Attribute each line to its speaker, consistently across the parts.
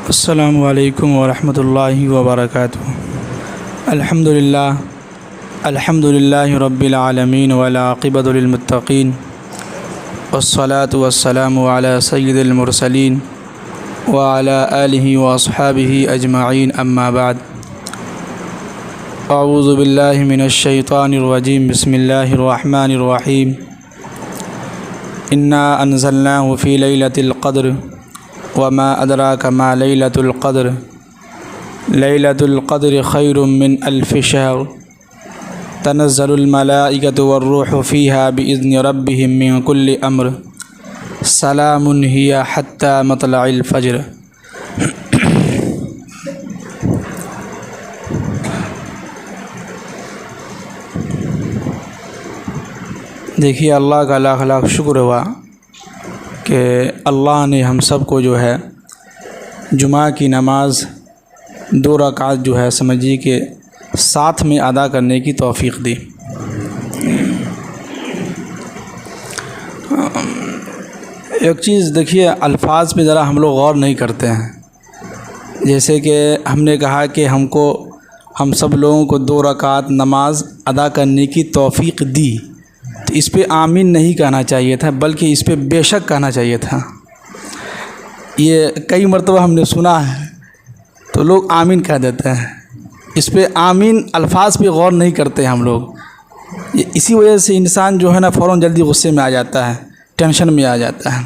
Speaker 1: السلام علیکم ورحمۃ اللہ وبرکاتہ۔ الحمد للہ رب العالمین والعاقبۃ للمتقین والصلاة والسلام علی سید المرسلین وعلی آلہ واصحابہ اجمعین، اما بعد۔ اعوذ باللہ من الشیطان الرجیم، بسم اللہ الرحمن الرحیم۔ انا انزلناہ فی لیلۃ القدر وما ادراک ما لیلۃ القدر لیلۃ القدر خیر من الف شہر تنزل الملائکۃ والروح فیہا باذن ربہم من کل امر سلام ہی حتی مطلع الفجر۔ دیکھیے، اللہ کا لاکھ لاکھ شکر ہوا کہ اللہ نے ہم سب کو جو ہے جمعہ کی نماز 2 رکعت جو ہے سمجھیے کہ ساتھ میں ادا کرنے کی توفیق دی۔ ایک چیز دیکھیے، الفاظ پہ ذرا ہم لوگ غور نہیں کرتے ہیں۔ جیسے کہ ہم نے کہا کہ ہم سب لوگوں کو 2 رکعت نماز ادا کرنے کی توفیق دی، تو اس پہ آمین نہیں کہنا چاہیے تھا، بلکہ اس پہ بے شک کہنا چاہیے تھا۔ یہ کئی مرتبہ ہم نے سنا ہے، تو لوگ آمین کہہ دیتے ہیں، اس پہ آمین الفاظ پہ غور نہیں کرتے ہم لوگ۔ اسی وجہ سے انسان جو ہے نا فوراً جلدی غصے میں آ جاتا ہے، ٹینشن میں آ جاتا ہے۔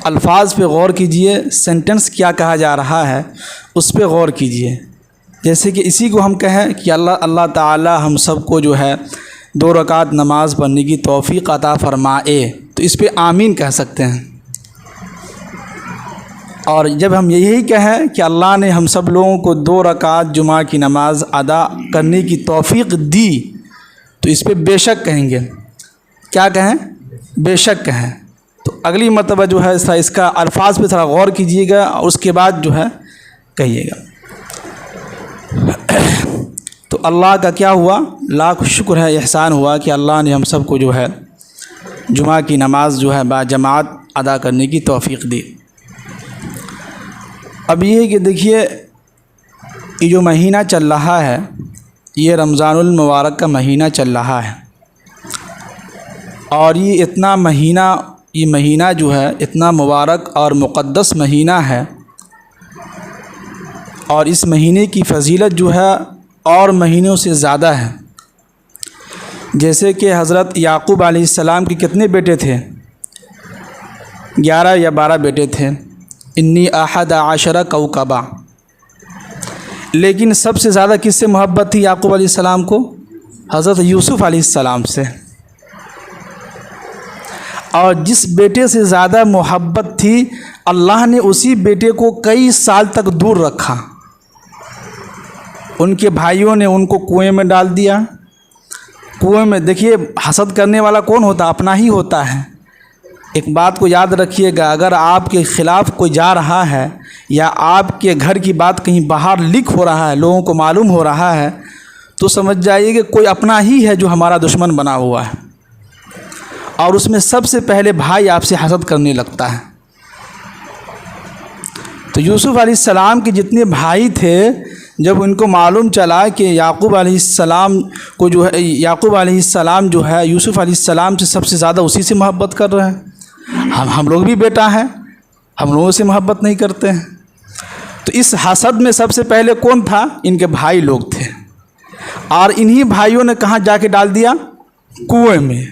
Speaker 1: الفاظ پہ غور کیجئے، سینٹنس کیا کہا جا رہا ہے اس پہ غور کیجئے۔ جیسے کہ اسی کو ہم کہیں کہ اللہ تعالی ہم سب کو جو ہے 2 رکعت نماز پڑھنے کی توفیق عطا فرمائے، تو اس پہ آمین کہہ سکتے ہیں۔ اور جب ہم یہی کہیں کہ اللہ نے ہم سب لوگوں کو 2 رکعت جمعہ کی نماز ادا کرنے کی توفیق دی، تو اس پہ بے شک کہیں گے۔ کیا کہیں؟ بے شک کہیں۔ تو اگلی مرتبہ جو ہے اس کا الفاظ پہ تھوڑا غور کیجیے گا، اور اس کے بعد جو ہے کہیے گا۔ تو اللہ کا کیا ہوا؟ لاکھ شکر ہے، احسان ہوا کہ اللہ نے ہم سب کو جو ہے جمعہ کی نماز جو ہے با جماعت ادا کرنے کی توفیق دی۔ اب یہ ہے کہ دیکھیے، یہ جو مہینہ چل رہا ہے، یہ رمضان المبارک کا مہینہ چل رہا ہے، اور یہ مہینہ جو ہے اتنا مبارک اور مقدس مہینہ ہے، اور اس مہینے کی فضیلت جو ہے اور مہینوں سے زیادہ ہے۔ جیسے کہ حضرت یعقوب علیہ السلام کے کتنے بیٹے تھے؟ 11 یا 12 بیٹے تھے۔ انی احد عشر کوکبا، لیکن سب سے زیادہ کس سے محبت تھی یعقوب علیہ السلام کو؟ حضرت یوسف علیہ السلام سے۔ اور جس بیٹے سے زیادہ محبت تھی، اللہ نے اسی بیٹے کو کئی سال تک دور رکھا۔ ان کے بھائیوں نے ان کو کنویں میں ڈال دیا۔ کنویں میں دیکھیے، حسد کرنے والا کون ہوتا؟ اپنا ہی ہوتا ہے۔ ایک بات کو یاد رکھیے گا، اگر آپ کے خلاف کوئی جا رہا ہے، یا آپ کے گھر کی بات کہیں باہر لیک ہو رہا ہے، لوگوں کو معلوم ہو رہا ہے، تو سمجھ جائیے کہ کوئی اپنا ہی ہے جو ہمارا دشمن بنا ہوا ہے، اور اس میں سب سے پہلے بھائی آپ سے حسد کرنے لگتا ہے۔ تو یوسف علیہ السلام کے جتنے بھائی تھے، جب ان کو معلوم چلا کہ یعقوب علیہ السلام جو ہے یوسف علیہ السلام سے سب سے زیادہ اسی سے محبت کر رہے ہیں، ہم لوگ بھی بیٹا ہیں، ہم لوگوں سے محبت نہیں کرتے ہیں، تو اس حسد میں سب سے پہلے کون تھا؟ ان کے بھائی لوگ تھے، اور انہی بھائیوں نے کہاں جا کے ڈال دیا؟ کنویں میں۔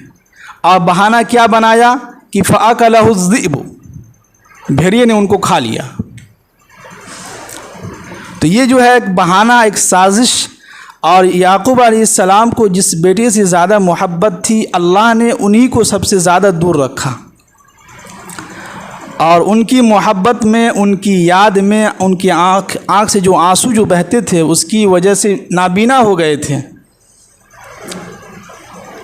Speaker 1: اور بہانہ کیا بنایا کہ فَأَكَلَهُ الذِّئْبُ، بھیڑیے نے ان کو کھا لیا۔ تو یہ جو ہے ایک بہانہ، ایک سازش۔ اور یعقوب علیہ السلام کو جس بیٹے سے زیادہ محبت تھی، اللہ نے انہی کو سب سے زیادہ دور رکھا، اور ان کی محبت میں، ان کی یاد میں، ان کی آنکھ سے جو آنسو جو بہتے تھے، اس کی وجہ سے نابینا ہو گئے تھے۔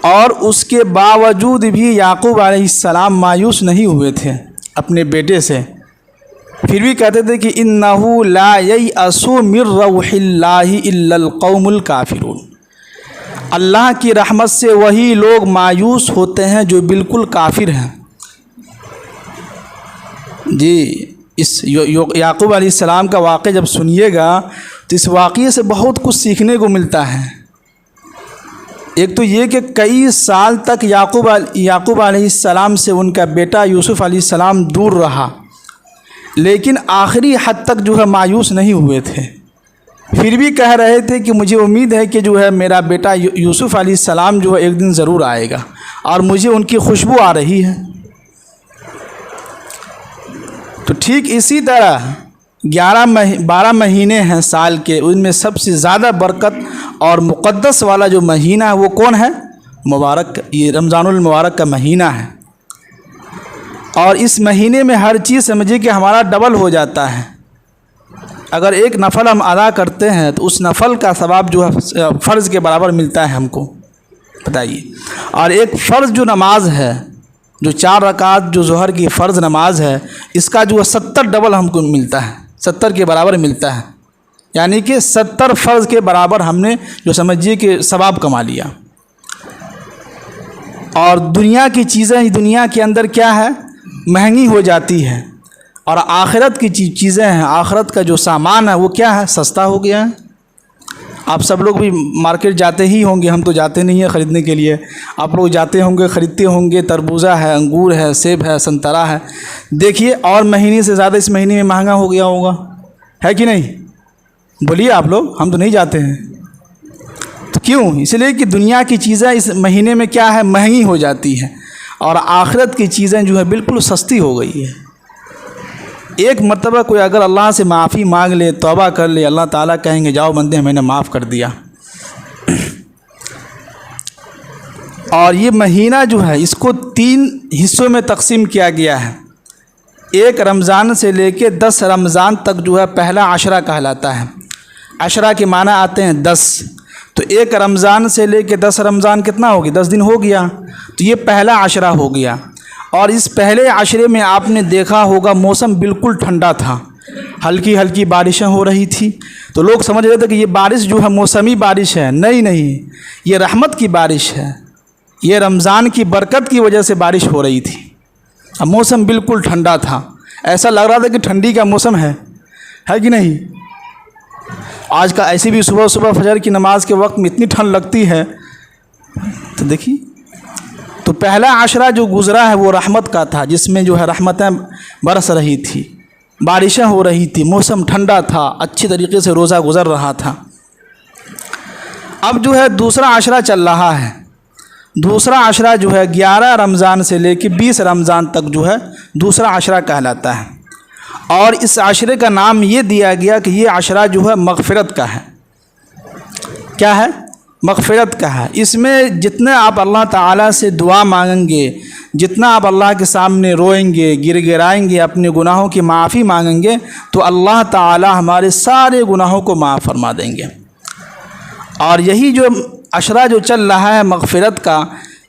Speaker 1: اور اس کے باوجود بھی یعقوب علیہ السلام مایوس نہیں ہوئے تھے اپنے بیٹے سے، پھر بھی کہتے تھے کہ انہ لا ییأس من روح اللہ الا القوم الکافرون، اللہ کی رحمت سے وہی لوگ مایوس ہوتے ہیں جو بالکل کافر ہیں۔ جی، اس یعقوب علیہ السلام کا واقعہ جب سنیے گا تو اس واقعے سے بہت کچھ سیکھنے کو ملتا ہے۔ ایک تو یہ کہ کئی سال تک یعقوب علیہ السلام سے ان کا بیٹا یوسف علیہ السلام دور رہا، لیکن آخری حد تک جو ہے مایوس نہیں ہوئے تھے، پھر بھی کہہ رہے تھے کہ مجھے امید ہے کہ جو ہے میرا بیٹا یوسف علیہ السلام جو ہے ایک دن ضرور آئے گا، اور مجھے ان کی خوشبو آ رہی ہے۔ تو ٹھیک اسی طرح 12 مہینے ہیں سال کے، ان میں سب سے زیادہ برکت اور مقدس والا جو مہینہ ہے وہ کون ہے؟ مبارک، یہ رمضان المبارک کا مہینہ ہے۔ اور اس مہینے میں ہر چیز سمجھیے کہ ہمارا ڈبل ہو جاتا ہے۔ اگر ایک نفل ہم ادا کرتے ہیں تو اس نفل کا ثواب جو ہے فرض کے برابر ملتا ہے ہم کو، بتائیے۔ اور ایک فرض جو نماز ہے، جو 4 رکعت جو ظہر کی فرض نماز ہے، اس کا جو 70 ڈبل ہم کو ملتا ہے، 70 کے برابر ملتا ہے، یعنی کہ 70 فرض کے برابر ہم نے جو سمجھیے کہ ثواب کما لیا۔ اور دنیا کی چیزیں دنیا کے اندر کیا ہے؟ مہنگی ہو جاتی ہے، اور آخرت کی چیزیں ہیں، آخرت کا جو سامان ہے وہ کیا ہے؟ سستا ہو گیا ہے۔ آپ سب لوگ بھی مارکیٹ جاتے ہی ہوں گے، ہم تو جاتے نہیں ہیں خریدنے کے لیے، آپ لوگ جاتے ہوں گے، خریدتے ہوں گے، تربوزہ ہے، انگور ہے، سیب ہے، سنترا ہے، دیکھیے اور مہینے سے زیادہ اس مہینے میں مہنگا ہو گیا ہوگا، ہے کہ نہیں؟ بولیے آپ لوگ، ہم تو نہیں جاتے ہیں۔ تو کیوں؟ اس لیے کہ دنیا کی چیزیں اس مہینے میں کیا ہے؟ مہنگی ہو جاتی ہیں، اور آخرت کی چیزیں جو ہے بالکل سستی ہو گئی ہے۔ ایک مرتبہ کوئی اگر اللہ سے معافی مانگ لے، توبہ کر لے، اللہ تعالیٰ کہیں گے جاؤ بندے میں نے معاف کر دیا۔ اور یہ مہینہ جو ہے اس کو 3 حصوں میں تقسیم کیا گیا ہے۔ ایک رمضان سے لے کے 10 رمضان تک جو ہے پہلا عشرہ کہلاتا ہے۔ عشرہ کے معنی آتے ہیں 10، تو ایک رمضان سے لے کے 10 رمضان کتنا ہو گیا؟ 10 دن ہو گیا، تو یہ پہلا عشرہ ہو گیا۔ اور اس پہلے عشرے میں آپ نے دیکھا ہوگا موسم بالکل ٹھنڈا تھا، ہلکی ہلکی بارشیں ہو رہی تھی، تو لوگ سمجھ رہے تھے کہ یہ بارش جو ہے موسمی بارش ہے، نہیں، یہ رحمت کی بارش ہے، یہ رمضان کی برکت کی وجہ سے بارش ہو رہی تھی۔ اب موسم بالکل ٹھنڈا تھا، ایسا لگ رہا تھا کہ ٹھنڈی کا موسم ہے کہ نہیں؟ آج کا ایسی بھی صبح فجر کی نماز کے وقت میں اتنی ٹھنڈ لگتی ہے، تو دیکھیے۔ تو پہلا عشرہ جو گزرا ہے وہ رحمت کا تھا، جس میں جو ہے رحمتیں برس رہی تھی، بارشیں ہو رہی تھی، موسم ٹھنڈا تھا، اچھی طریقے سے روزہ گزر رہا تھا۔ اب جو ہے دوسرا عشرہ چل رہا ہے۔ دوسرا عشرہ جو ہے 11 رمضان سے لے کے 20 رمضان تک جو ہے دوسرا عشرہ کہلاتا ہے، اور اس عشرے کا نام یہ دیا گیا کہ یہ عشرہ جو ہے مغفرت کا ہے۔ کیا ہے؟ مغفرت کا ہے۔ اس میں جتنے آپ اللہ تعالیٰ سے دعا مانگیں گے، جتنا آپ اللہ کے سامنے روئیں گے، گر گرائیں گے، اپنے گناہوں کی معافی مانگیں گے، تو اللہ تعالیٰ ہمارے سارے گناہوں کو معاف فرما دیں گے۔ اور یہی جو عشرہ جو چل رہا ہے مغفرت کا،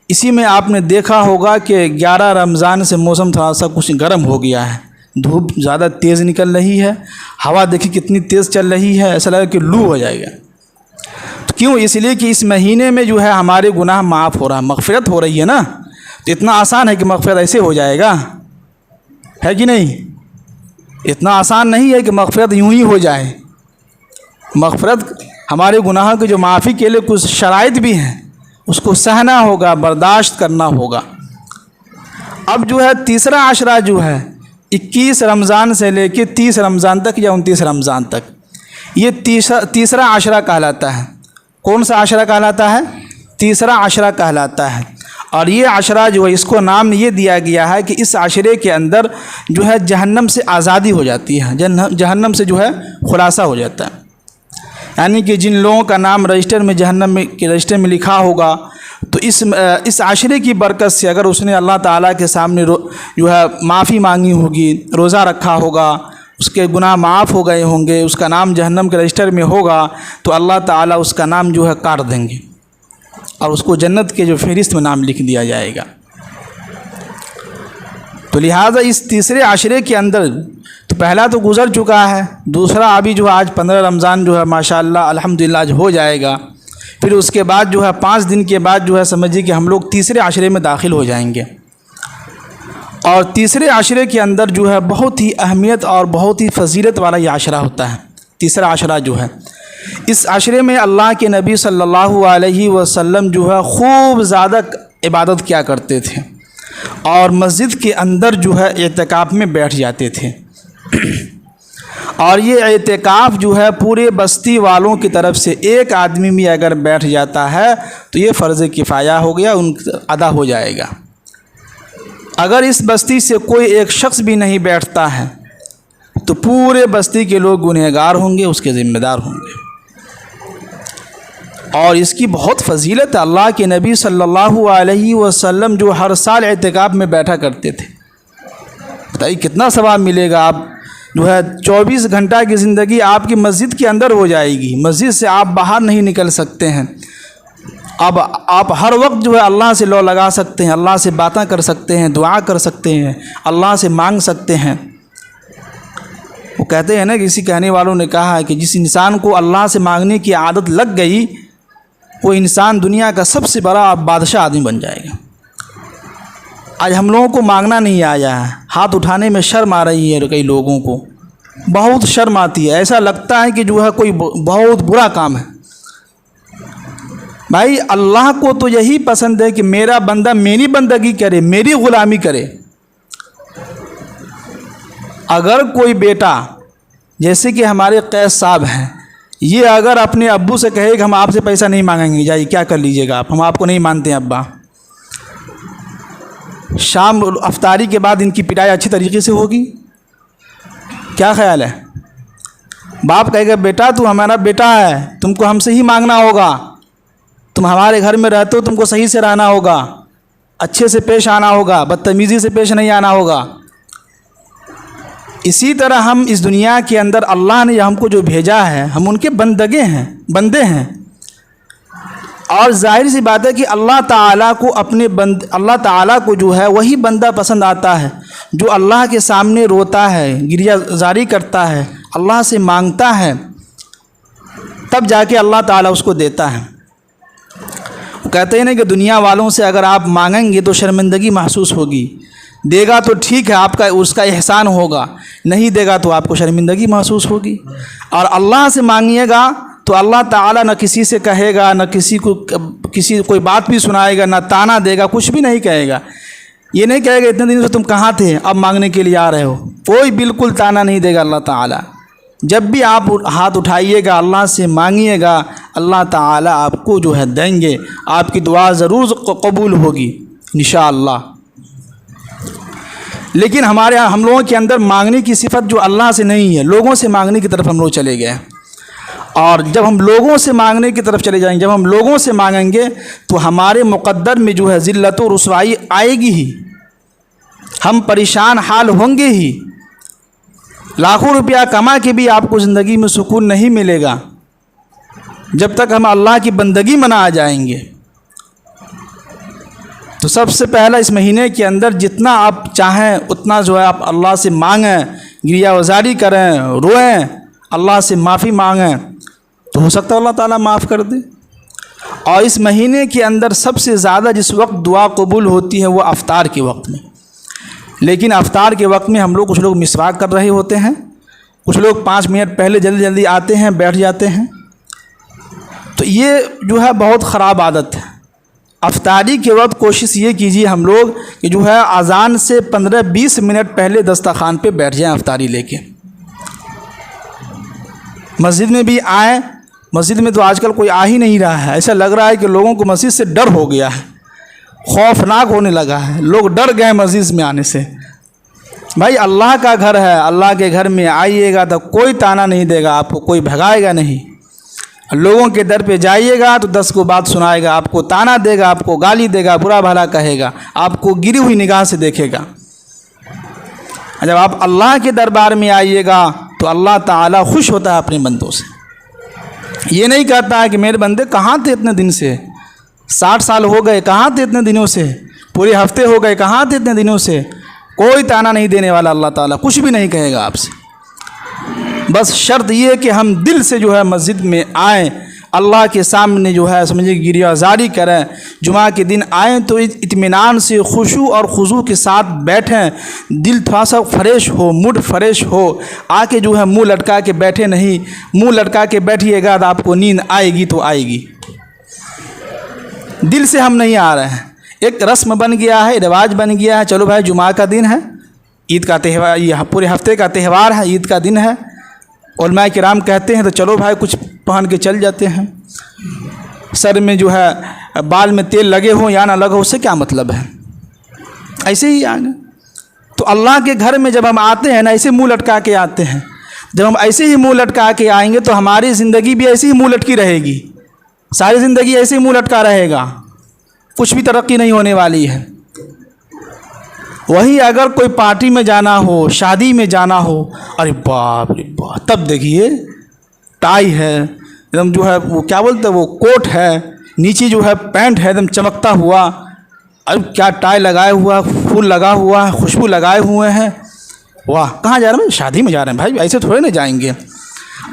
Speaker 1: اسی میں آپ نے دیکھا ہوگا کہ 11 رمضان سے موسم تھوڑا سا کچھ گرم ہو گیا ہے، دھوپ زیادہ تیز نکل رہی ہے، ہوا دیکھیں کتنی تیز چل رہی ہے، ایسا لگا کہ لو ہو جائے گا۔ تو کیوں؟ اس لیے کہ اس مہینے میں جو ہے ہمارے گناہ معاف ہو رہا ہے، مغفرت ہو رہی ہے نا، تو اتنا آسان ہے کہ مغفرت ایسے ہو جائے گا، ہے کہ نہیں؟ اتنا آسان نہیں ہے کہ مغفرت یوں ہی ہو جائے۔ مغفرت ہمارے گناہوں کی جو معافی کے لیے کچھ شرائط بھی ہیں، اس کو سہنا ہوگا، برداشت کرنا ہوگا۔ اب جو ہے تیسرا عشرہ جو ہے 21 رمضان سے لے کے 30 رمضان تک یا 29 رمضان تک، یہ تیسرا عشرہ کہلاتا ہے۔ کون سا عشرہ کہلاتا ہے؟ تیسرا عشرہ کہلاتا ہے۔ اور یہ عشرہ جو ہے اس کو نام یہ دیا گیا ہے کہ اس عشرے کے اندر جو ہے جہنم سے آزادی ہو جاتی ہے، جہنم سے جو ہے خلاصہ ہو جاتا ہے۔ یعنی کہ جن لوگوں کا نام رجسٹر میں جہنم کے رجسٹر میں لکھا ہوگا، تو اس عشرے کی برکت سے اگر اس نے اللہ تعالیٰ کے سامنے جو ہے معافی مانگی ہوگی، روزہ رکھا ہوگا، اس کے گناہ معاف ہو گئے ہوں گے، اس کا نام جہنم کے رجسٹر میں ہوگا، تو اللہ تعالیٰ اس کا نام جو ہے کاٹ دیں گے، اور اس کو جنت کے جو فہرست میں نام لکھ دیا جائے گا۔ تو لہٰذا اس تیسرے عشرے کے اندر تو پہلا تو گزر چکا ہے، دوسرا ابھی جو آج 15 رمضان جو ہے ماشاءاللہ الحمدللہ آج ہو جائے گا، پھر اس کے بعد جو ہے 5 دن کے بعد جو ہے سمجھیے کہ ہم لوگ تیسرے عشرے میں داخل ہو جائیں گے۔ اور تیسرے عشرے کے اندر جو ہے بہت ہی اہمیت اور بہت ہی فضیلت والا یہ عشرہ ہوتا ہے۔ تیسرا عشرہ جو ہے، اس عشرے میں اللہ کے نبی صلی اللہ علیہ وسلم جو ہے خوب زیادہ عبادت کیا کرتے تھے اور مسجد کے اندر جو ہے اعتکاف میں بیٹھ جاتے تھے۔ اور یہ اعتکاف جو ہے پورے بستی والوں کی طرف سے ایک آدمی بھی اگر بیٹھ جاتا ہے تو یہ فرض کفایہ ہو گیا، ان ادا ہو جائے گا۔ اگر اس بستی سے کوئی ایک شخص بھی نہیں بیٹھتا ہے تو پورے بستی کے لوگ گنہگار ہوں گے، اس کے ذمہ دار ہوں گے۔ اور اس کی بہت فضیلت ہے۔ اللہ کے نبی صلی اللہ علیہ وسلم جو ہر سال اعتکاف میں بیٹھا کرتے تھے، بتائیے کتنا ثواب ملے گا۔ آپ جو ہے 24 گھنٹہ کی زندگی آپ کی مسجد کے اندر ہو جائے گی، مسجد سے آپ باہر نہیں نکل سکتے ہیں۔ اب آپ ہر وقت جو ہے اللہ سے لو لگا سکتے ہیں، اللہ سے باتیں کر سکتے ہیں، دعا کر سکتے ہیں، اللہ سے مانگ سکتے ہیں۔ وہ کہتے ہیں نا، کسی کہنے والوں نے کہا ہے کہ جس انسان کو اللہ سے مانگنے کی عادت لگ گئی وہ انسان دنیا کا سب سے بڑا بادشاہ آدمی بن جائے گا۔ آج ہم لوگوں کو مانگنا نہیں آیا ہے، ہاتھ اٹھانے میں شرم آ رہی ہے، کئی لوگوں کو بہت شرم آتی ہے، ایسا لگتا ہے کہ جو ہے کوئی بہت برا کام ہے۔ بھائی اللہ کو تو یہی پسند ہے کہ میرا بندہ میری بندگی کرے، میری غلامی کرے۔ اگر کوئی بیٹا جیسے کہ ہمارے قیس صاحب ہیں، یہ اگر اپنے ابو سے کہے کہ ہم آپ سے پیسہ نہیں مانگیں گے، جائیے کیا کر لیجیے گا آپ، ہم آپ کو نہیں مانتے ہیں ابا، شام افطاری کے بعد ان کی پٹائی اچھی طریقے سے ہوگی؟ کیا خیال ہے؟ باپ کہے گا بیٹا تو ہمارا بیٹا ہے، تم کو ہم سے ہی مانگنا ہوگا، تم ہمارے گھر میں رہتے ہو، تم کو صحیح سے رہنا ہوگا، اچھے سے پیش آنا ہوگا، بدتمیزی سے پیش نہیں آنا ہوگا۔ اسی طرح ہم اس دنیا کے اندر اللہ نے ہم کو جو بھیجا ہے، ہم ان کے بندے ہیں۔ اور ظاہر سی بات ہے کہ اللہ تعالیٰ کو اللہ تعالیٰ کو جو ہے وہی بندہ پسند آتا ہے جو اللہ کے سامنے روتا ہے، گریہ زاری کرتا ہے، اللہ سے مانگتا ہے، تب جا کے اللہ تعالیٰ اس کو دیتا ہے۔ وہ کہتے ہیں نا کہ دنیا والوں سے اگر آپ مانگیں گے تو شرمندگی محسوس ہوگی، دے گا تو ٹھیک ہے، آپ کا اس کا احسان ہوگا، نہیں دے گا تو آپ کو شرمندگی محسوس ہوگی۔ اور اللہ سے مانگیے گا تو اللہ تعالیٰ نہ کسی سے کہے گا، نہ کسی کوئی بات بھی سنائے گا، نہ تانا دے گا، کچھ بھی نہیں کہے گا۔ یہ نہیں کہے گا اتنے دن سے تم کہاں تھے، اب مانگنے کے لیے آ رہے ہو، کوئی بالکل تانا نہیں دے گا اللہ تعالیٰ۔ جب بھی آپ ہاتھ اٹھائیے گا، اللہ سے مانگیے گا، اللہ تعالیٰ آپ کو جو ہے دیں گے، آپ کی دعا ضرور قبول ہوگی انشاءاللہ۔ لیکن ہم لوگوں کے اندر مانگنے کی صفت جو اللہ سے نہیں ہے، لوگوں سے مانگنے کی طرف ہم لوگ چلے گئے۔ اور جب ہم لوگوں سے مانگنے کی طرف چلے جائیں گے، جب ہم لوگوں سے مانگیں گے تو ہمارے مقدر میں جو ہے ذلت و رسوائی آئے گی ہی، ہم پریشان حال ہوں گے ہی۔ لاکھوں روپیہ کما کے بھی آپ کو زندگی میں سکون نہیں ملے گا جب تک ہم اللہ کی بندگی میں نہ آ جائیں گے۔ تو سب سے پہلا اس مہینے کے اندر جتنا آپ چاہیں اتنا جو ہے آپ اللہ سے مانگیں، گریہ وزاری کریں، روئیں، اللہ سے معافی مانگیں، تو ہو سکتا ہے اللہ تعالیٰ معاف کر دے۔ اور اس مہینے کے اندر سب سے زیادہ جس وقت دعا قبول ہوتی ہے وہ افطار کے وقت میں۔ لیکن افطار کے وقت میں کچھ لوگ مسواک کر رہے ہوتے ہیں، کچھ لوگ 5 منٹ پہلے جلدی آتے ہیں، بیٹھ جاتے ہیں، تو یہ جو ہے بہت خراب عادت ہے۔ افطاری کے وقت کوشش یہ کیجیے ہم لوگ کہ جو ہے اذان سے 15-20 منٹ پہلے دسترخوان پہ بیٹھ جائیں افطاری لے کے۔ مسجد میں بھی آئیں، مسجد میں تو آج کل کوئی آ ہی نہیں رہا ہے، ایسا لگ رہا ہے کہ لوگوں کو مسجد سے ڈر ہو گیا ہے، خوفناک ہونے لگا ہے، لوگ ڈر گئے مسجد میں آنے سے۔ بھائی اللہ کا گھر ہے، اللہ کے گھر میں آئیے گا تو کوئی تانا نہیں دے گا آپ کو، کوئی بھگائے گا نہیں۔ لوگوں کے در پہ جائیے گا تو 10 کو بات سنائے گا، آپ کو تانا دے گا، آپ کو گالی دے گا، برا بھلا کہے گا، آپ کو گری ہوئی نگاہ سے دیکھے گا۔ جب آپ اللہ کے دربار میں آئیے گا تو اللہ تعالیٰ خوش ہوتا ہے اپنے بندوں سے۔ یہ نہیں کہتا ہے کہ میرے بندے کہاں تھے اتنے دن سے، 60 سال ہو گئے کہاں تھے اتنے دنوں سے، پورے ہفتے ہو گئے کہاں تھے اتنے دنوں سے۔ کوئی تانا نہیں دینے والا اللہ تعالیٰ، کچھ بھی نہیں کہے گا آپ سے۔ بس شرط یہ ہے کہ ہم دل سے جو ہے مسجد میں آئیں، اللہ کے سامنے جو ہے سمجھے گریہ زاری کریں، جمعہ کے دن آئیں تو اطمینان سے خشوع اور خضوع کے ساتھ بیٹھیں، دل تھوڑا سا فریش ہو، موڈ فریش ہو، آ کے جو ہے منہ لٹکا کے بیٹھے نہیں، منہ لٹکا کے بیٹھیے گا تو آپ کو نیند آئے گی تو آئے گی، دل سے ہم نہیں آ رہے ہیں، ایک رسم بن گیا ہے، رواج بن گیا ہے، چلو بھائی جمعہ کا دن ہے، عید کا تہوار، یہ پورے ہفتے کا تہوار ہے، عید کا دن ہے، علماء کرام کہتے ہیں تو چلو بھائی کچھ پہن کے چل جاتے ہیں، سر میں جو ہے بال میں تیل لگے ہوں یا نہ لگے ہو، اس سے کیا مطلب ہے، ایسے ہی آگے تو اللہ کے گھر میں جب ہم آتے ہیں نا ایسے منہ لٹکا کے آتے ہیں، جب ہم ایسے ہی منہ لٹکا کے آئیں گے تو ہماری زندگی بھی ایسے ہی منہ لٹکی رہے گی، ساری زندگی ایسے ہی منہ لٹکا رہے گا، کچھ بھی ترقی نہیں ہونے والی ہے۔ وہی اگر کوئی پارٹی میں جانا ہو، شادی میں جانا ہو، ارے باپ رے باپ، تب دیکھیے ٹائی ہے ایک دم جو ہے وہ کیا بولتے ہیں وہ کوٹ ہے، نیچے جو ہے پینٹ ہے ایک دم چمکتا ہوا، ارے کیا ٹائی لگائے ہوا، پھول لگا ہوا ہے، خوشبو لگائے ہوئے ہیں، واہ کہاں جا رہے ہیں؟ شادی میں جا رہے ہیں بھائی، ایسے تھوڑے نہ جائیں گے۔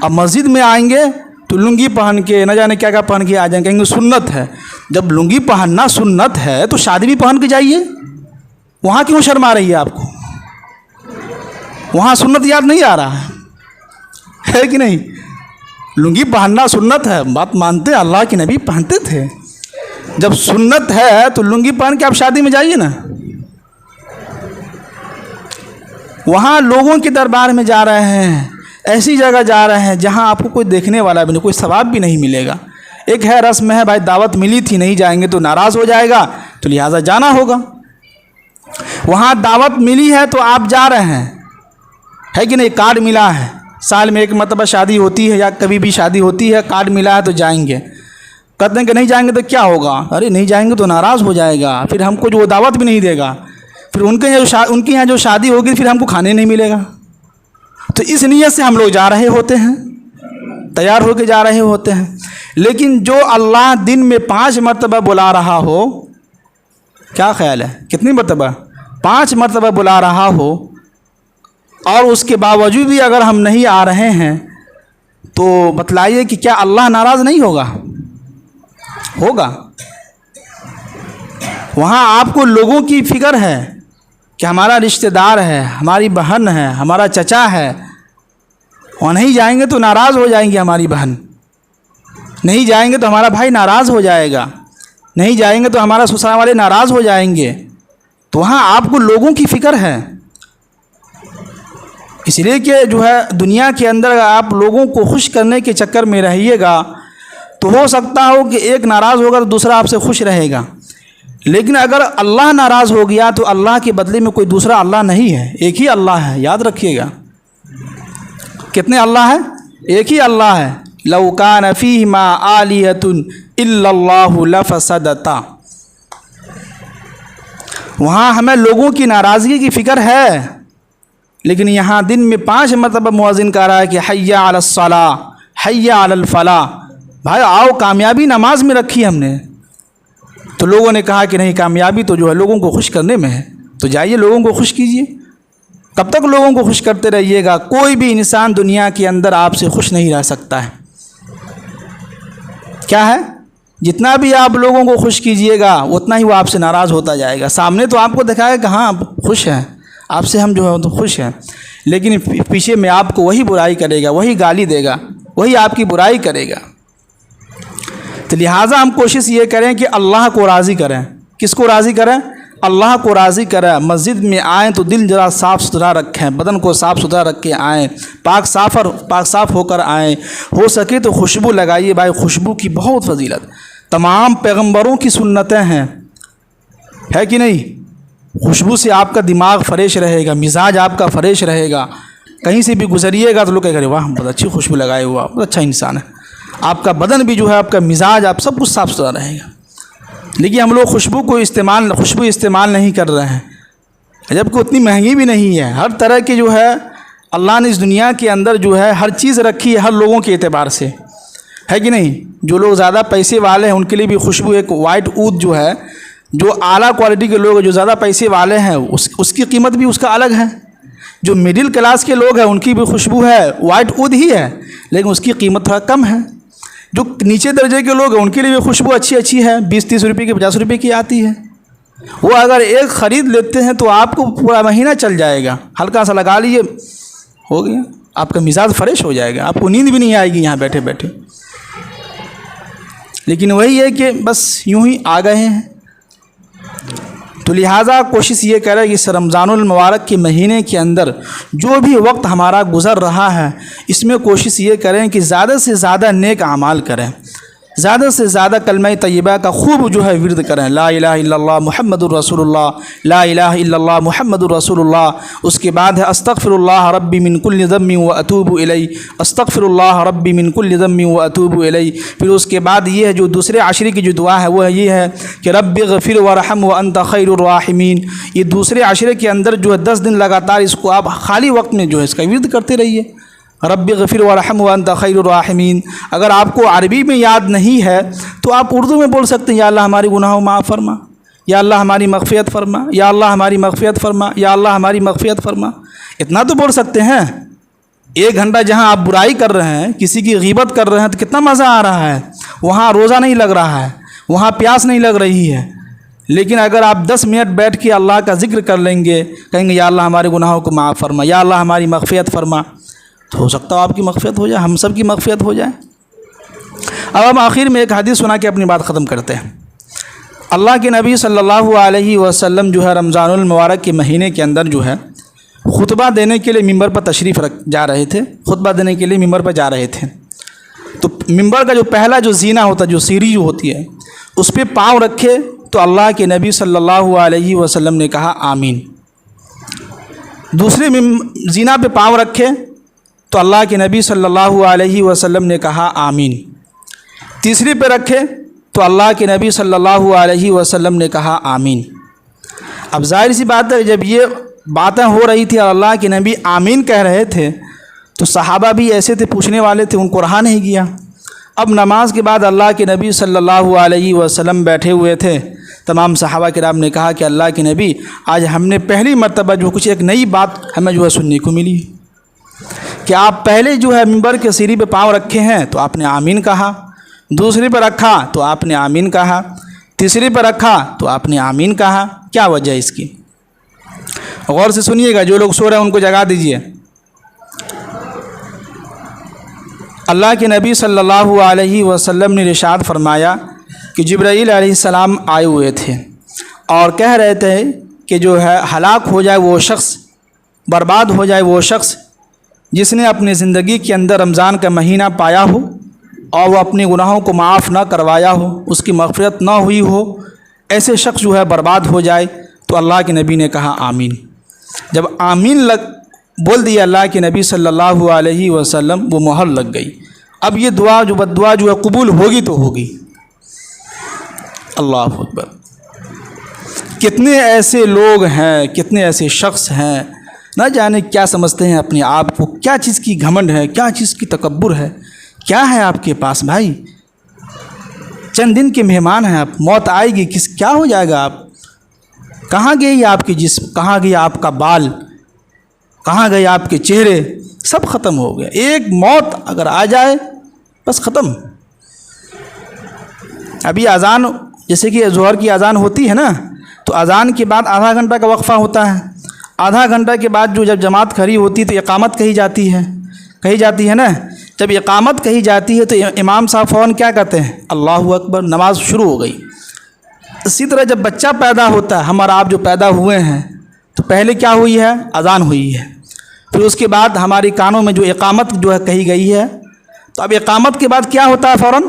Speaker 1: اب مسجد میں آئیں گے تو لنگی پہن کے نہ جانے کیا کیا پہن کے آ جائیں گے، کہیں گے سنت ہے، جب لنگی پہننا سنت ہے تو شادی بھی پہن کے جائیے، وہاں کیوں شرم آ رہی ہے آپ کو؟ وہاں سنت یاد نہیں آ رہا ہے کہ نہیں؟ لنگی پہننا سنت ہے، بات مانتے ہیں، اللہ کے نبی پہنتے تھے، جب سنت ہے تو لنگی پہن کے آپ شادی میں جائیے نا۔ وہاں لوگوں کے دربار میں جا رہے ہیں، ایسی جگہ جا رہے ہیں جہاں آپ کو کوئی دیکھنے والا بھی نہیں، کوئی ثواب بھی نہیں ملے گا، ایک ہے رسم ہے بھائی، دعوت ملی تھی نہیں جائیں گے تو ناراض ہو جائے گا، تو لہٰذا جانا ہوگا۔ وہاں دعوت ملی ہے تو آپ جا رہے ہیں، ہے کہ نہیں؟ کارڈ ملا ہے، سال میں ایک مرتبہ شادی ہوتی ہے یا کبھی بھی شادی ہوتی ہے، کارڈ ملا ہے تو جائیں گے، کہتے ہیں کہ نہیں جائیں گے تو کیا ہوگا؟ ارے نہیں جائیں گے تو ناراض ہو جائے گا، پھر ہم کو جو دعوت بھی نہیں دے گا، پھر ان کے یہاں جو شادی ہوگی پھر ہم کو کھانے نہیں ملے گا، تو اس نیت سے ہم لوگ جا رہے ہوتے ہیں، تیار ہو کے جا رہے ہوتے ہیں۔ لیکن جو اللہ دن میں 5 مرتبہ بلا رہا ہو، کیا خیال ہے کتنی مرتبہ؟ 5 مرتبہ بلا رہا ہو، اور اس کے باوجود بھی اگر ہم نہیں آ رہے ہیں تو بتلائیے کہ کیا اللہ ناراض نہیں ہوگا؟ ہوگا۔ وہاں آپ کو لوگوں کی فکر ہے کہ ہمارا رشتہ دار ہے، ہماری بہن ہے، ہمارا چچا ہے، وہاں نہیں جائیں گے تو ناراض ہو جائیں گے ہماری بہن، نہیں جائیں گے تو ہمارا بھائی ناراض ہو جائے گا، نہیں جائیں گے تو ہمارا سسرال والے ناراض ہو جائیں گے، تو وہاں آپ کو لوگوں کی فکر ہے، اس لیے کہ جو ہے دنیا کے اندر آپ لوگوں کو خوش کرنے کے چکر میں رہیے گا تو ہو سکتا ہو کہ ایک ناراض ہوگا تو دوسرا آپ سے خوش رہے گا، لیکن اگر اللہ ناراض ہو گیا تو اللہ کے بدلے میں کوئی دوسرا اللہ نہیں ہے، ایک ہی اللہ ہے، یاد رکھیے گا۔ کتنے اللہ ہیں؟ ایک ہی اللہ ہے۔ لو کان فیہما آلیۃ الا اللہ لفسدتا۔ وہاں ہمیں لوگوں کی ناراضگی کی فکر ہے، لیکن یہاں دن میں 5 مرتبہ مؤذن کہہ رہا ہے کہ حی علی الصلاۃ، حی علی الفلاح، بھائی آؤ کامیابی نماز میں رکھی ہم نے، تو لوگوں نے کہا کہ نہیں کامیابی تو جو ہے لوگوں کو خوش کرنے میں ہے، تو جائیے لوگوں کو خوش کیجیے۔ کب تک لوگوں کو خوش کرتے رہیے گا؟ کوئی بھی انسان دنیا کے اندر آپ سے خوش نہیں رہ سکتا ہے۔ کیا ہے؟ جتنا بھی آپ لوگوں کو خوش کیجیے گا اتنا ہی وہ آپ سے ناراض ہوتا جائے گا۔ سامنے تو آپ کو دکھائے گا کہ ہاں آپ خوش ہیں، آپ سے ہم جو ہے تو خوش ہیں، لیکن پیچھے میں آپ کو وہی برائی کرے گا، وہی گالی دے گا، وہی آپ کی برائی کرے گا۔ تو لہٰذا ہم کوشش یہ کریں کہ اللہ کو راضی کریں۔ کس کو راضی کریں؟ اللہ کو راضی کریں۔ مسجد میں آئیں تو دل ذرا صاف ستھرا رکھیں، بدن کو صاف ستھرا رکھ کے آئیں، پاک صاف ہو کر آئیں، ہو سکے تو خوشبو لگائیے، بھائی خوشبو کی بہت فضیلت، تمام پیغمبروں کی سنتیں ہیں، ہے کہ نہیں؟ خوشبو سے آپ کا دماغ فریش رہے گا، مزاج آپ کا فریش رہے گا، کہیں سے بھی گزریے گا تو لوگ کہیں گے واہ بہت اچھی خوشبو لگائے ہوا، بہت اچھا انسان ہے، آپ کا بدن بھی جو ہے، آپ کا مزاج، آپ سب کچھ صاف ستھرا رہے گا۔ لیکن ہم لوگ خوشبو استعمال نہیں کر رہے ہیں، جبکہ اتنی مہنگی بھی نہیں ہے، ہر طرح کی جو ہے اللہ نے اس دنیا کے اندر جو ہے ہر چیز رکھی ہے، ہر لوگوں کے اعتبار سے، ہے کہ نہیں؟ جو لوگ زیادہ پیسے والے ہیں ان کے لیے بھی خوشبو، ایک وائٹ عود جو ہے، جو اعلیٰ کوالٹی کے لوگ جو زیادہ پیسے والے ہیں اس کی قیمت بھی اس کا الگ ہے، جو مڈل کلاس کے لوگ ہیں ان کی بھی خوشبو ہے، وائٹ عود ہی ہے، لیکن اس کی قیمت تھوڑا کم ہے۔ جو نیچے درجے کے لوگ ہیں ان کے لیے بھی خوشبو اچھی ہے، 20-30 روپے کی 50 روپے کی آتی ہے، وہ اگر ایک خرید لیتے ہیں تو آپ کو پورا مہینہ چل جائے گا، ہلکا سا لگا لیجیے ہو گیا، آپ کا مزاج فریش ہو جائے گا، آپ کو نیند بھی نہیں آئے گی یہاں بیٹھے بیٹھے۔ لیکن وہی ہے کہ بس یوں ہی آ گئے ہیں، تو لہٰذا کوشش یہ کریں کہ اس رمضان المبارک کے مہینے کے اندر جو بھی وقت ہمارا گزر رہا ہے اس میں کوشش یہ کریں کہ زیادہ سے زیادہ نیک اعمال کریں، زیادہ سے زیادہ کلمہ طیبہ کا خوب جو ہے ورد کریں، لا الہ الا اللہ محمد الرسول اللہ، لا الہ الا اللہ محمد الرسول اللہ۔ اس کے بعد ہے استغفر اللہ ربی من کل ذنب واتوب الیہ، استغفر اللہ ربی من کل ذنب واتوب الیہ۔ پھر اس کے بعد یہ ہے جو دوسرے عشرے کی جو دعا ہے وہ یہ ہے کہ رب اغفر وارحم وانت خیر الراحمین۔ یہ دوسرے عشرے کے اندر جو ہے 10 دن لگاتار اس کو آپ خالی وقت میں جو ہے اس کا ورد کرتے رہیے، رب اغفر وارحم وانت خیر الراحمین۔ اگر آپ کو عربی میں یاد نہیں ہے تو آپ اردو میں بول سکتے ہیں، یا اللہ ہماری گناہوں معاف فرما، یا اللہ ہماری مغفرت فرما، یا اللہ ہماری مغفرت فرما، یا اللہ ہماری مغفرت فرما، اتنا تو بول سکتے ہیں۔ 1 گھنٹہ جہاں آپ برائی کر رہے ہیں، کسی کی غیبت کر رہے ہیں تو کتنا مزہ آ رہا ہے، وہاں روزہ نہیں لگ رہا ہے، وہاں پیاس نہیں لگ رہی ہے۔ لیکن اگر آپ 10 منٹ بیٹھ کے اللہ کا ذکر کر لیں گے، کہیں گے یا اللہ ہمارے گناہوں کو معاف فرما، یا اللہ ہماری مغفرت فرما، تو ہو سکتا ہے آپ کی مغفرت ہو جائے، ہم سب کی مغفرت ہو جائے۔ اب ہم آخر میں ایک حدیث سنا کے اپنی بات ختم کرتے ہیں۔ اللہ کے نبی صلی اللہ علیہ وسلم جو ہے رمضان المبارک کے مہینے کے اندر جو ہے خطبہ دینے کے لیے ممبر پر تشریف جا رہے تھے، خطبہ دینے کے لیے ممبر پر جا رہے تھے۔ تو ممبر کا جو پہلا جو زینہ ہوتا ہے، جو سیڑھی جو ہوتی ہے، اس پہ پاؤں رکھے تو اللہ کے نبی صلی اللہ علیہ وسلم نے کہا آمین۔ دوسرے زینہ پہ پاؤں رکھے تو اللہ کے نبی صلی اللہ علیہ وسلم نے کہا آمین۔ تیسری پہ رکھے تو اللہ کے نبی صلی اللہ علیہ وسلم نے کہا آمین۔ اب ظاہر سی بات ہے جب یہ باتیں ہو رہی تھی اور اللہ کے نبی آمین کہہ رہے تھے تو صحابہ بھی ایسے تھے، پوچھنے والے تھے، ان کو رہا نہیں گیا۔ اب نماز کے بعد اللہ کے نبی صلی اللہ علیہ وسلم بیٹھے ہوئے تھے، تمام صحابہ کرام نے کہا کہ اللہ کے نبی آج ہم نے پہلی مرتبہ جو کچھ ایک نئی بات ہمیں جو ہے سننے کو ملی کہ آپ پہلے جو ہے ممبر کے سیڑھی پہ پاؤں رکھے ہیں تو آپ نے آمین کہا، دوسری پہ رکھا تو آپ نے آمین کہا، تیسری پہ رکھا تو آپ نے آمین کہا۔ کیا وجہ ہے اس کی؟ غور سے سنیے گا، جو لوگ سو رہے ہیں ان کو جگا دیجیے۔ اللہ کے نبی صلی اللہ علیہ وسلم نے ارشاد فرمایا کہ جبرائیل علیہ السلام آئے ہوئے تھے اور کہہ رہے تھے کہ جو ہے ہلاک ہو جائے وہ شخص، برباد ہو جائے وہ شخص جس نے اپنی زندگی کے اندر رمضان کا مہینہ پایا ہو اور وہ اپنے گناہوں کو معاف نہ کروایا ہو، اس کی مغفرت نہ ہوئی ہو، ایسے شخص جو ہے برباد ہو جائے۔ تو اللہ کے نبی نے کہا آمین۔ جب آمین بول دیا اللہ کے نبی صلی اللہ علیہ وسلم، وہ مہر لگ گئی۔ اب یہ دعا جو بد دعا جو ہے قبول ہوگی تو ہوگی۔ اللہ اکبر! کتنے ایسے لوگ ہیں، کتنے ایسے شخص ہیں، نہ جانے کیا سمجھتے ہیں اپنے آپ کو، کیا چیز کی گھمنڈ ہے، کیا چیز کی تکبر ہے، کیا ہے آپ کے پاس بھائی؟ چند دن کے مہمان ہیں آپ، موت آئے گی، کیا ہو جائے گا؟ آپ کہاں گئی آپ کی جسم، کہاں گیا آپ کا بال، کہاں گئے آپ کے چہرے، سب ختم ہو گیا۔ ایک موت اگر آ جائے بس ختم۔ ابھی اذان، جیسے کہ ظہر کی اذان ہوتی ہے نا، تو اذان کے بعد آدھا گھنٹہ کا وقفہ ہوتا ہے، آدھا گھنٹہ کے بعد جو جب جماعت کھڑی ہوتی ہے تو اقامت کہی جاتی ہے نا۔ جب اقامت کہی جاتی ہے تو امام صاحب فوراً کیا کہتے ہیں؟ اللہ اکبر، نماز شروع ہو گئی۔ اسی طرح جب بچہ پیدا ہوتا ہے، ہم اور آپ جو پیدا ہوئے ہیں، تو پہلے کیا ہوئی ہے؟ اذان ہوئی ہے۔ پھر اس کے بعد ہماری کانوں میں جو اقامت جو ہے کہی گئی ہے، تو اب اقامت کے بعد کیا ہوتا ہے؟ فوراً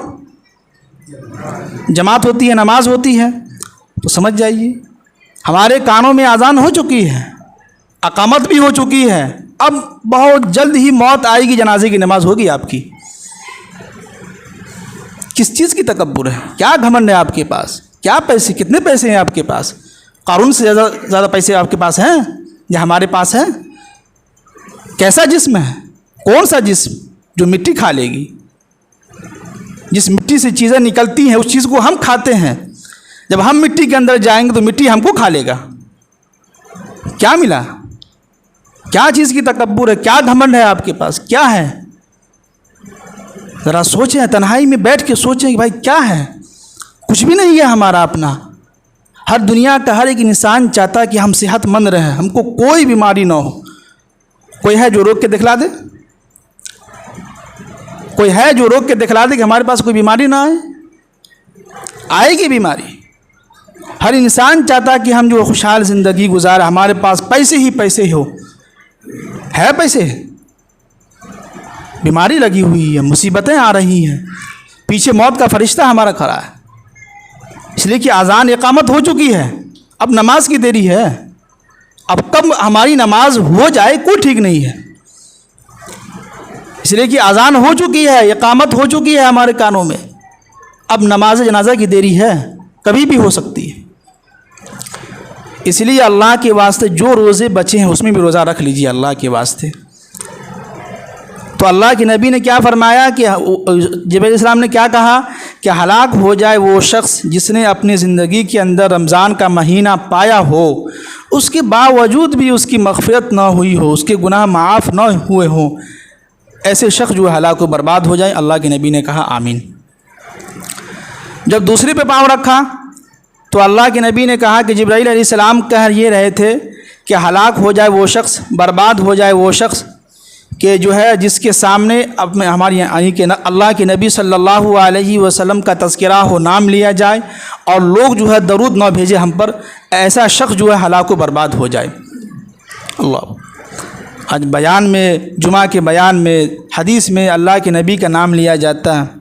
Speaker 1: جماعت ہوتی ہے، نماز ہوتی ہے۔ تو سمجھ جائیے ہمارے کانوں میں اذان ہو چکی ہے، اقامت بھی ہو چکی ہے، اب بہت جلد ہی موت آئے گی، جنازے کی نماز ہوگی آپ کی۔ کس چیز کی تکبر ہے؟ کیا گھمنڈ ہے آپ کے پاس؟ کیا پیسے، کتنے پیسے ہیں آپ کے پاس؟ قارون سے زیادہ پیسے آپ کے پاس ہیں یا ہمارے پاس ہیں؟ کیسا جسم ہے؟ کون سا جسم جو مٹی کھا لے گی؟ جس مٹی سے چیزیں نکلتی ہیں اس چیز کو ہم کھاتے ہیں، جب ہم مٹی کے اندر جائیں گے تو مٹی ہم کو کھا لے گا۔ کیا ملا؟ کیا چیز کی تکبر ہے؟ کیا گھمنڈ ہے آپ کے پاس؟ کیا ہے؟ ذرا سوچیں، تنہائی میں بیٹھ کے سوچیں کہ بھائی کیا ہے، کچھ بھی نہیں ہے ہمارا اپنا۔ ہر دنیا کا ہر ایک انسان چاہتا ہے کہ ہم صحت مند رہیں، ہم کو کوئی بیماری نہ ہو۔ کوئی ہے جو روک کے دکھلا دے؟ کوئی ہے جو روک کے دکھلا دے کہ ہمارے پاس کوئی بیماری نہ آئے؟ آئے گی بیماری۔ ہر انسان چاہتا ہے کہ ہم جو خوشحال زندگی گزارے، ہمارے پاس پیسے ہی پیسے ہو، ہے پیسے، بیماری لگی ہوئی ہے، مصیبتیں آ رہی ہیں، پیچھے موت کا فرشتہ ہمارا کھڑا ہے، اس لیے کہ اذان اقامت ہو چکی ہے، اب نماز کی دیری ہے۔ اب کب ہماری نماز ہو جائے کوئی ٹھیک نہیں ہے، اس لیے کہ اذان ہو چکی ہے، اقامت ہو چکی ہے ہمارے کانوں میں، اب نماز جنازہ کی دیری ہے، کبھی بھی ہو سکتی ہے۔ اس لیے اللہ کے واسطے جو روزے بچے ہیں اس میں بھی روزہ رکھ لیجیے اللہ کے واسطے۔ تو اللہ کے نبی نے کیا فرمایا کہ جبرائیل علیہ السلام نے کیا کہا کہ ہلاک ہو جائے وہ شخص جس نے اپنی زندگی کے اندر رمضان کا مہینہ پایا ہو، اس کے باوجود بھی اس کی مغفرت نہ ہوئی ہو، اس کے گناہ معاف نہ ہوئے ہوں، ایسے شخص جو ہلاک و برباد ہو جائے۔ اللہ کے نبی نے کہا آمین۔ جب دوسرے پہ پاؤں رکھا تو اللہ کے نبی نے کہا کہ جبرائیل علیہ السلام کہہ یہ رہے تھے کہ ہلاک ہو جائے وہ شخص، برباد ہو جائے وہ شخص کہ جو ہے جس کے سامنے اب ہماری اللہ کے نبی صلی اللہ علیہ وسلم کا تذکرہ ہو، نام لیا جائے اور لوگ جو ہے درود نہ بھیجے ہم پر، ایسا شخص جو ہے ہلاک و برباد ہو جائے۔ اللہ، آج بیان میں، جمعہ کے بیان میں، حدیث میں اللہ کے نبی کا نام لیا جاتا ہے،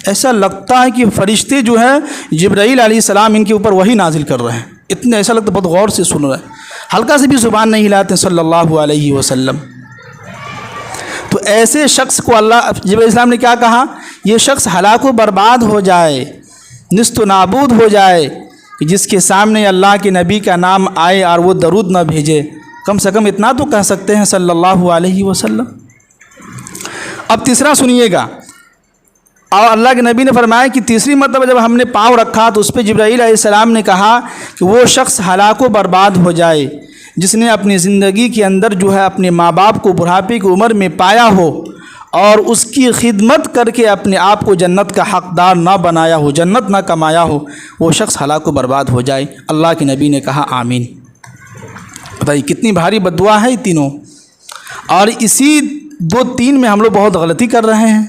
Speaker 1: ایسا لگتا ہے کہ فرشتے جو ہیں جبرائیل علیہ السلام ان کے اوپر وہی نازل کر رہے ہیں، اتنے ایسا لگتا ہے بہت غور سے سن رہے ہیں، ہلکا سے بھی زبان نہیں ہلاتے صلی اللہ علیہ وسلم۔ تو ایسے شخص کو اللہ جبرائیل علیہ السلام نے کیا کہا، یہ شخص ہلاک و برباد ہو جائے، نیست و نابود ہو جائے، کہ جس کے سامنے اللہ کے نبی کا نام آئے اور وہ درود نہ بھیجے، کم سے کم اتنا تو کہہ سکتے ہیں صلی اللہ علیہ وسلم۔ اب تیسرا سنیے گا، اور اللہ کے نبی نے فرمایا کہ تیسری مرتبہ جب ہم نے پاؤں رکھا تو اس پہ جبرائیل علیہ السلام نے کہا کہ وہ شخص ہلاک و برباد ہو جائے جس نے اپنی زندگی کے اندر جو ہے اپنے ماں باپ کو بڑھاپے کی عمر میں پایا ہو اور اس کی خدمت کر کے اپنے آپ کو جنت کا حقدار نہ بنایا ہو، جنت نہ کمایا ہو، وہ شخص ہلاک و برباد ہو جائے۔ اللہ کے نبی نے کہا آمین۔ بتائیے کتنی بھاری بد دعا ہے یہ تینوں، اور اسی دو تین میں ہم لوگ بہت غلطی کر رہے ہیں،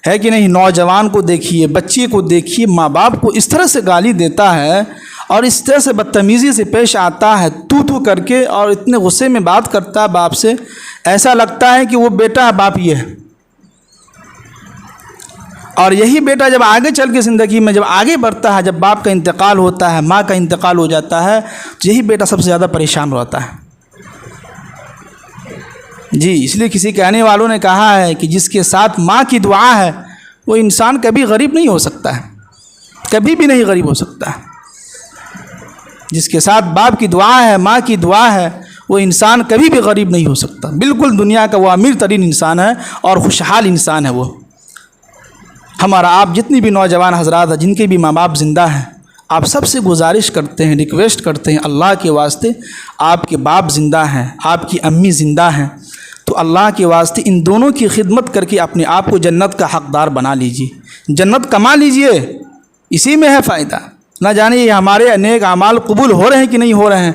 Speaker 1: ہے کہ نہیں؟ نوجوان کو دیکھیے، بچے کو دیکھیے، ماں باپ کو اس طرح سے گالی دیتا ہے اور اس طرح سے بدتمیزی سے پیش آتا ہے، تو کر کے، اور اتنے غصے میں بات کرتا ہے باپ سے، ایسا لگتا ہے کہ وہ بیٹا ہے، باپ یہ ہے۔ اور یہی بیٹا جب آگے چل کے زندگی میں جب آگے بڑھتا ہے، جب باپ کا انتقال ہوتا ہے، ماں کا انتقال ہو جاتا ہے، تو یہی بیٹا سب سے زیادہ پریشان رہتا ہے۔ جی، اس لیے کسی کہنے والوں نے کہا ہے کہ جس کے ساتھ ماں کی دعا ہے وہ انسان کبھی غریب نہیں ہو سکتا ہے، کبھی بھی نہیں غریب ہو سکتا ہے۔ جس کے ساتھ باپ کی دعا ہے، ماں کی دعا ہے، وہ انسان کبھی بھی غریب نہیں ہو سکتا، بالکل دنیا کا وہ امیر ترین انسان ہے اور خوشحال انسان ہے وہ۔ ہمارا آپ جتنی بھی نوجوان حضرات ہیں جن کے بھی ماں باپ زندہ ہیں، آپ سب سے گزارش کرتے ہیں، ریکویسٹ کرتے ہیں، اللہ کے واسطے، آپ کے باپ زندہ ہیں، آپ کی امی زندہ ہیں، تو اللہ کے واسطے ان دونوں کی خدمت کر کے اپنے آپ کو جنت کا حقدار بنا لیجیے، جنت کما لیجیے، اسی میں ہے فائدہ۔ نہ جانے یہ ہمارے نیک اعمال قبول ہو رہے ہیں کہ نہیں ہو رہے ہیں،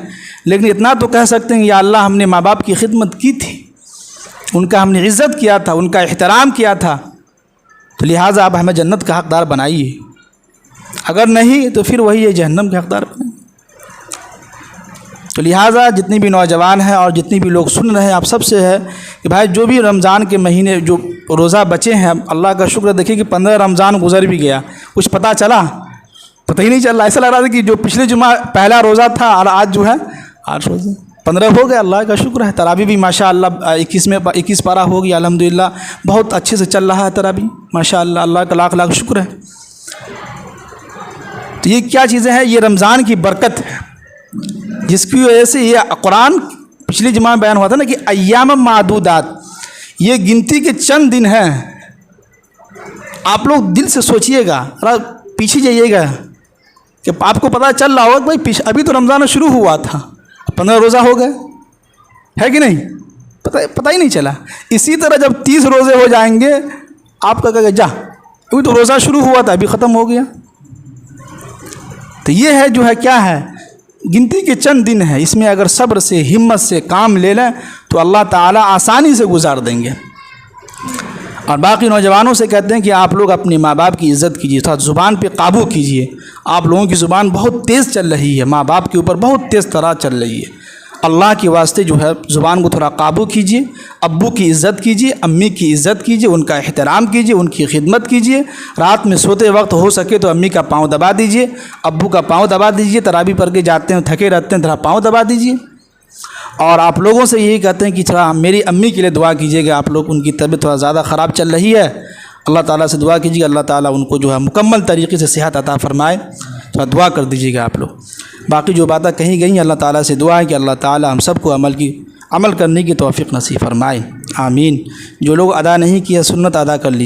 Speaker 1: لیکن اتنا تو کہہ سکتے ہیں یا اللہ ہم نے ماں باپ کی خدمت کی تھی، ان کا ہم نے عزت کیا تھا، ان کا احترام کیا تھا، تو لہٰذا آپ ہمیں جنت کا حقدار بنائیے، اگر نہیں تو پھر وہی ہے جہنم کے حقدار بنائیے۔ تو لہٰذا جتنی بھی نوجوان ہیں اور جتنی بھی لوگ سن رہے ہیں، آپ سب سے ہے کہ بھائی جو بھی رمضان کے مہینے جو روزہ بچے ہیں، اللہ کا شکر دیکھیے کہ 15 رمضان گزر بھی گیا، کچھ پتہ چلا؟ پتہ ہی نہیں چل رہا، ایسا لگ رہا تھا کہ جو پچھلے جمعہ پہلا روزہ تھا اور آج جو ہے 8 روزہ، 15 ہو گئے، اللہ کا شکر ہے۔ تراویح بھی ماشاء اللہ 21 پارہ ہو گیا، الحمدللہ بہت اچھے سے چل رہا ہے تراویح، ماشاء اللہ، اللہ کا لاکھ لاکھ شکر ہے۔ تو یہ کیا چیزیں ہیں؟ یہ رمضان کی برکت ہے، جس کی وجہ سے یہ قرآن پچھلی جمعہ میں بیان ہوا تھا نا کہ ایام معدودات، یہ گنتی کے چند دن ہیں۔ آپ لوگ دل سے سوچئے گا، پیچھے جائیے گا کہ آپ کو پتہ چل رہا ہوگا کہ بھائی ابھی تو رمضان شروع ہوا تھا، 15 روزہ ہو گئے، ہے کہ نہیں؟ پتہ ہی نہیں چلا۔ اسی طرح جب 30 روزے ہو جائیں گے آپ کا کہے جا ابھی تو روزہ شروع ہوا تھا ابھی ختم ہو گیا۔ تو یہ ہے جو ہے کیا ہے، گنتی کے چند دن ہیں، اس میں اگر صبر سے ہمت سے کام لے لیں تو اللہ تعالیٰ آسانی سے گزار دیں گے۔ اور باقی نوجوانوں سے کہتے ہیں کہ آپ لوگ اپنے ماں باپ کی عزت کیجیے، تھوڑا زبان پہ قابو کیجیے۔ آپ لوگوں کی زبان بہت تیز چل رہی ہے، ماں باپ کے اوپر بہت تیز طرح چل رہی ہے۔ اللہ کے واسطے جو ہے زبان کو تھوڑا قابو کیجیے، ابو کی عزت کیجیے، امی کی عزت کیجیے، ان کا احترام کیجیے، ان کی خدمت کیجیے۔ رات میں سوتے وقت ہو سکے تو امی کا پاؤں دبا دیجیے، ابو کا پاؤں دبا دیجیے، تراویح پڑھ کے جاتے ہیں تھکے رہتے ہیں تھوڑا پاؤں دبا دیجیے۔ اور آپ لوگوں سے یہی کہتے ہیں کہ تھوڑا میری امی کے لیے دعا کیجیے گا، آپ لوگ ان کی طبیعت تھوڑا زیادہ خراب چل رہی ہے، اللہ تعالیٰ سے دعا کیجیے گا اللہ تعالیٰ ان کو جو ہے مکمل طریقے سے صحت عطا فرمائے، تھوڑا دعا کر دیجیے گا آپ لوگ۔ باقی جو باتیں کہیں گئی اللہ تعالیٰ سے دعا ہے کہ اللہ تعالیٰ ہم سب کو عمل کرنے کی توفیق نصیب فرمائے، آمین۔ جو لوگ ادا نہیں کیا سنت ادا کر لیجیے۔